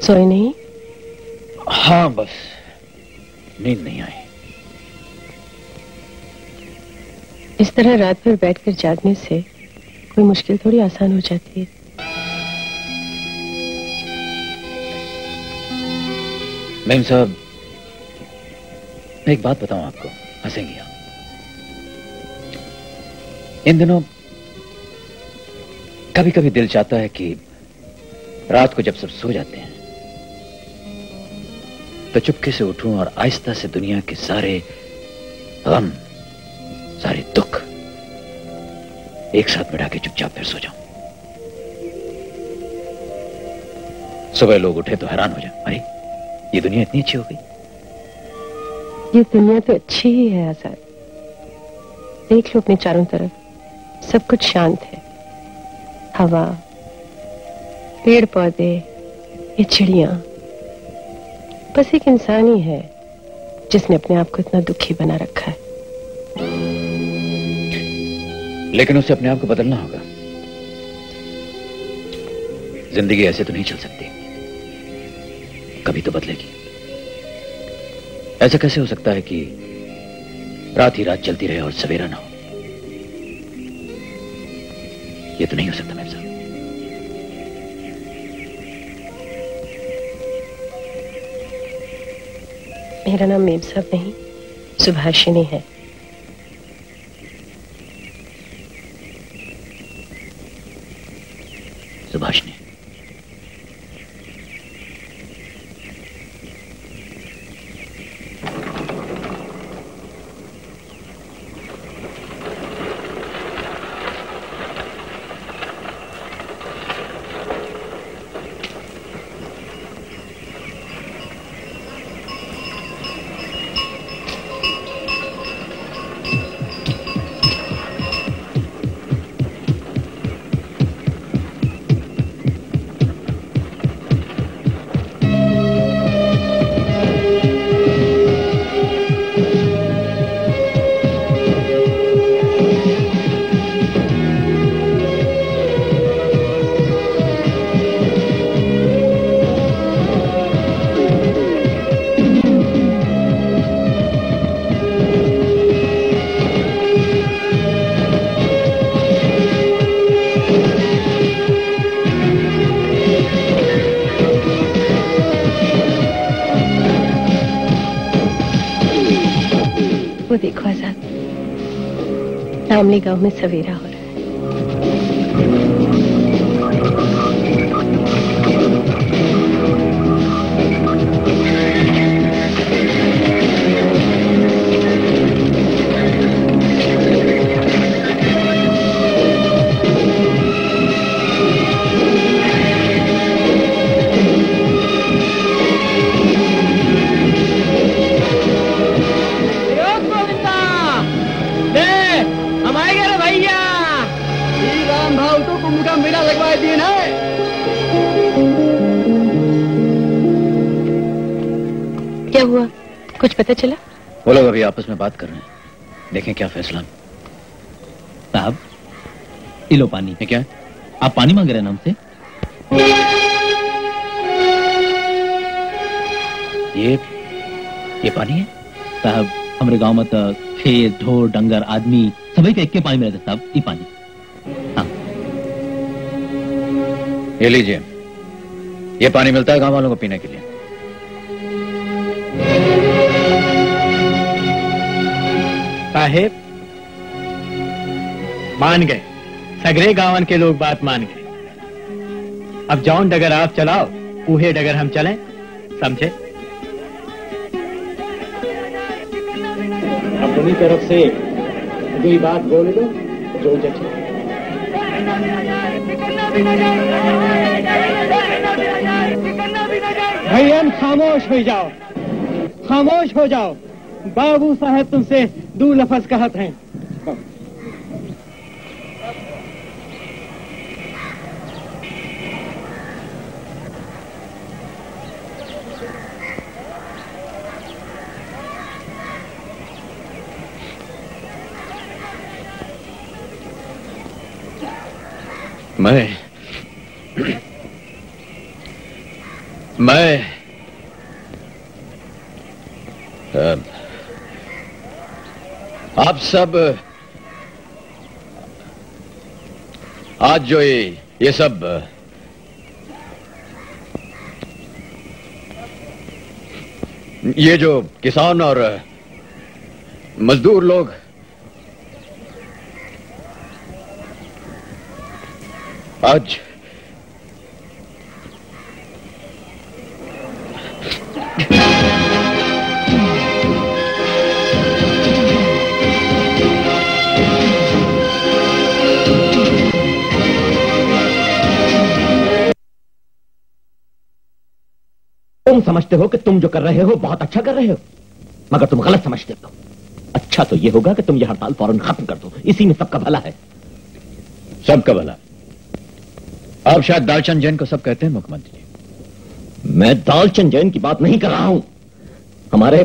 सोए नहीं? हाँ, बस नींद नहीं आई। इस तरह रात भर बैठकर जागने से कोई मुश्किल थोड़ी आसान हो जाती है। मैम साहब, मैं एक बात बताऊं आपको, हंसेंगी आप। इन दिनों कभी कभी दिल चाहता है कि रात को जब सब सो जाते हैं तो चुपके से उठूं और आहिस्ता से दुनिया के सारे गम, सारे दुख एक साथ मिटा के चुपचाप फिर सो जाऊं। सुबह लोग उठे तो हैरान हो जाए, अरे ये दुनिया इतनी अच्छी हो गई। ये दुनिया तो अच्छी ही है आजाद। देख लो अपने चारों तरफ, सब कुछ शांत है। हवा, पेड़ पौधे, ये चिड़ियां, बस एक इंसान ही है जिसने अपने आप को इतना दुखी बना रखा है। लेकिन उसे अपने आप को बदलना होगा। जिंदगी ऐसे तो नहीं चल सकती, कभी तो बदलेगी। ऐसा कैसे हो सकता है कि रात ही रात चलती रहे और सवेरा ना हो? ये तो नहीं हो सकता मेरे साथ। मेरा नाम मेम साहब नहीं, सुभाषिनी है। सुभाषिनी? देखो आजाद, नामली गांव में सवेरा हो रहा है। क्या हुआ, कुछ पता चला? वो लोग अभी आपस में बात कर रहे हैं, देखें क्या फैसला। साहब, ये लो पानी। ये क्या है? आप पानी मांग रहे हैं हमसे? ये पानी है? साहब, हमारे गांव में तो खेत, ढोर, डंगर, आदमी सभी के एक के पानी मिलता साहब, ये पानी। हाँ, ये लीजिए, ये पानी मिलता है गांव वालों को पीने के लिए। साहेब, मान गए, सगरे गांवन के लोग बात मान गए। अब जौन डगर आप चलाओ, उहे डगर हम चलें, समझे? अपनी तरफ से कोई बात बोल दो जो जचे। भैया खामोश हो जाओ, खामोश हो जाओ। बाबू साहब तुमसे दो लफ्ज कहत हैं। मैं आप सब आज जो ये सब ये जो किसान और मजदूर लोग आज तुम समझते हो कि तुम जो कर रहे हो बहुत अच्छा कर रहे हो, मगर तुम गलत समझते हो। अच्छा तो यह होगा कि तुम यह हड़ताल फौरन खत्म कर दो, इसी में सबका भला है। सबका भला? आप शायद दालचंद जैन को सब कहते हैं मुख्यमंत्री जी। मैं दालचंद जैन की बात नहीं कर रहा हूं। हमारे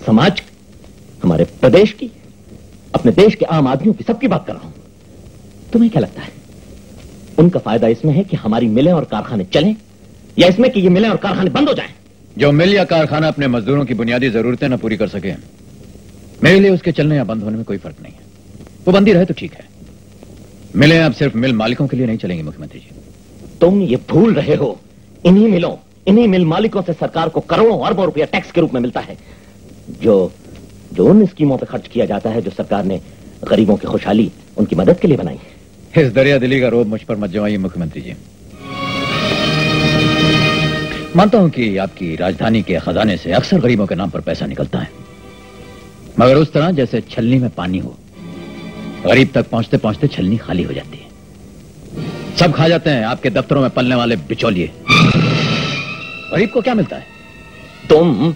समाज, हमारे प्रदेश की, अपने देश के आम आदमियों की, सबकी बात कर रहा हूं। तुम्हें क्या लगता है उनका फायदा इसमें है कि हमारी मिलें और कारखाने चलें, या इसमें कि ये मिलें और कारखाने बंद हो जाएं? जो मिल या कारखाना अपने मजदूरों की बुनियादी जरूरतें न पूरी कर सके, मेरे लिए उसके चलने या बंद होने में कोई फर्क नहीं है। वो बंदी रहे तो ठीक है। मिलें अब सिर्फ मिल मालिकों के लिए नहीं चलेंगी मुख्यमंत्री जी। तुम ये भूल रहे हो, इन्हीं मिलों, इन्हीं मिल मालिकों से सरकार को करोड़ों अरबों रुपया टैक्स के रूप में मिलता है, जो उन स्कीमों पर खर्च किया जाता है जो सरकार ने गरीबों की खुशहाली, उनकी मदद के लिए बनाई है। इस दरिया दिली का रोब मुझ पर मत जमाइए मुख्यमंत्री जी। मानता हूं कि आपकी राजधानी के खजाने से अक्सर गरीबों के नाम पर पैसा निकलता है, मगर उस तरह जैसे छलनी में पानी हो, गरीब तक पहुंचते पहुंचते छलनी खाली हो जाती है। सब खा जाते हैं आपके दफ्तरों में पलने वाले बिचौलिए। गरीब को क्या मिलता है? तुम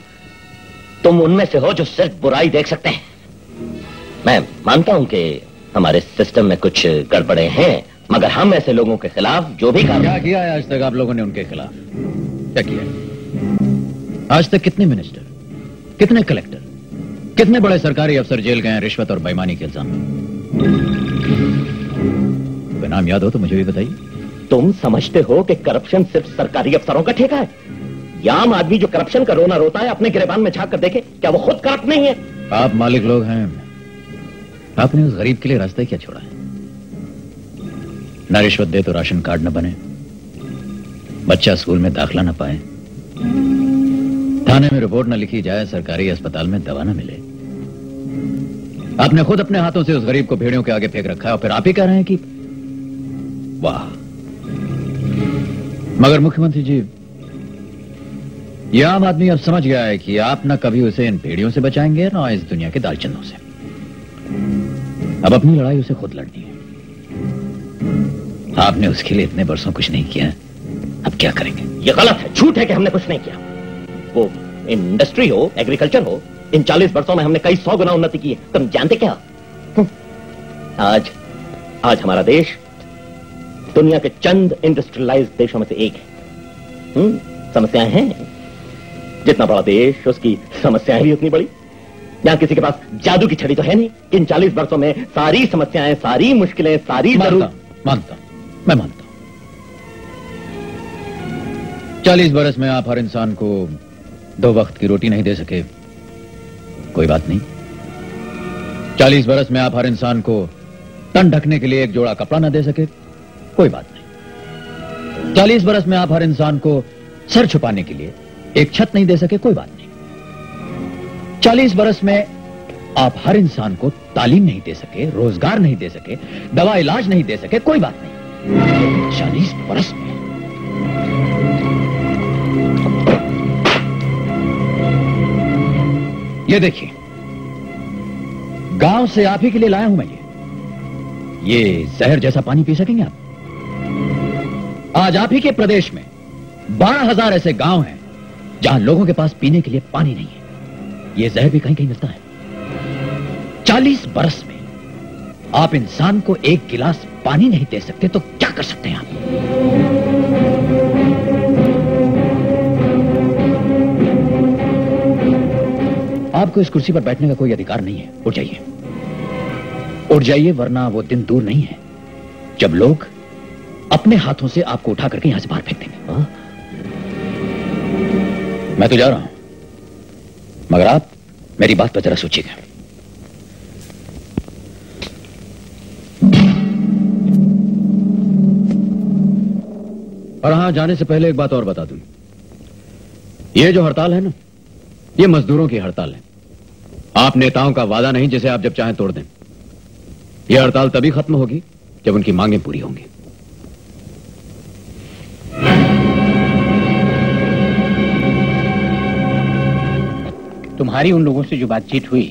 उनमें से हो जो सिर्फ बुराई देख सकते हैं। मैं मानता हूं कि हमारे सिस्टम में कुछ गड़बड़े हैं, मगर हम ऐसे लोगों के खिलाफ जो भी क्या किया है आज तक आप लोगों ने उनके खिलाफ? क्या किया आज तक? कितने मिनिस्टर, कितने कलेक्टर, कितने बड़े सरकारी अफसर जेल गए हैं रिश्वत और बेईमानी के इल्जाम में? कोई नाम याद हो तो मुझे भी बताइए। तुम समझते हो कि करप्शन सिर्फ सरकारी अफसरों का ठेका है? या आम आदमी जो करप्शन का रोना रोता है अपने गिरेबान में झांक कर देखे, क्या वो खुद करप्ट नहीं है? आप मालिक लोग हैं, आपने उस गरीब के लिए रास्ता क्या छोड़ा है? ना रिश्वत दे तो राशन कार्ड न बने, बच्चा स्कूल में दाखिला न पाए, थाने में रिपोर्ट न लिखी जाए, सरकारी अस्पताल में दवा न मिले। आपने खुद अपने हाथों से उस गरीब को भेड़ियों के आगे फेंक रखा है और फिर आप ही कह रहे हैं कि वाह। मगर मुख्यमंत्री जी, यह आम आदमी अब समझ गया है कि आप न कभी उसे इन भेड़ियों से बचाएंगे ना इस दुनिया के दालचंदों से। अब अपनी लड़ाई उसे खुद लड़नी है। आपने उसके लिए इतने बरसों कुछ नहीं किया, अब क्या करेंगे? ये गलत है, झूठ है कि हमने कुछ नहीं किया। वो इंडस्ट्री हो, एग्रीकल्चर हो, इन 40 वर्षों में हमने कई 100 गुना उन्नति की है। तुम जानते क्या? आज हमारा देश दुनिया के चंद इंडस्ट्रियलाइज्ड देशों में से एक है। समस्याएं हैं, जितना बड़ा देश उसकी समस्याएं भी उतनी बड़ी। यहां किसी के पास जादू की छड़ी तो है नहीं कि इन 40 वर्षों में सारी समस्याएं, सारी मुश्किलें, सारी मैं मानता हूं 40 बरस में आप हर इंसान को 2 वक्त की रोटी नहीं दे सके, कोई बात नहीं। 40 बरस में आप हर इंसान को तन ढकने के लिए एक जोड़ा कपड़ा न दे सके, कोई बात नहीं। 40 बरस में आप हर इंसान को सर छुपाने के लिए एक छत नहीं दे सके, कोई बात नहीं। 40 बरस में आप हर इंसान को तालीम नहीं दे सके, रोजगार नहीं दे सके, दवा इलाज नहीं दे सके, कोई बात नहीं। 40 बरस में ये देखिए, गांव से आप ही के लिए लाया हूं मैं ये जहर जैसा पानी पी सकेंगे आप? आज आप ही के प्रदेश में 12,000 ऐसे गांव हैं जहां लोगों के पास पीने के लिए पानी नहीं है। यह जहर भी कहीं कहीं मिलता है। 40 बरस में आप इंसान को एक गिलास पानी नहीं दे सकते तो क्या कर सकते हैं आप? आपको इस कुर्सी पर बैठने का कोई अधिकार नहीं है। उठ जाइए, उठ जाइए, वरना वो दिन दूर नहीं है जब लोग अपने हाथों से आपको उठा करके यहां से बाहर फेंक देंगे। मैं तो जा रहा हूं, मगर आप मेरी बात पर जरा सोचिएगा। और हां, जाने से पहले एक बात और बता दूं, ये जो हड़ताल है ना, ये मजदूरों की हड़ताल है। आप नेताओं का वादा नहीं जिसे आप जब चाहें तोड़ दें। यह हड़ताल तभी खत्म होगी जब उनकी मांगें पूरी होंगी। तुम्हारी उन लोगों से जो बातचीत हुई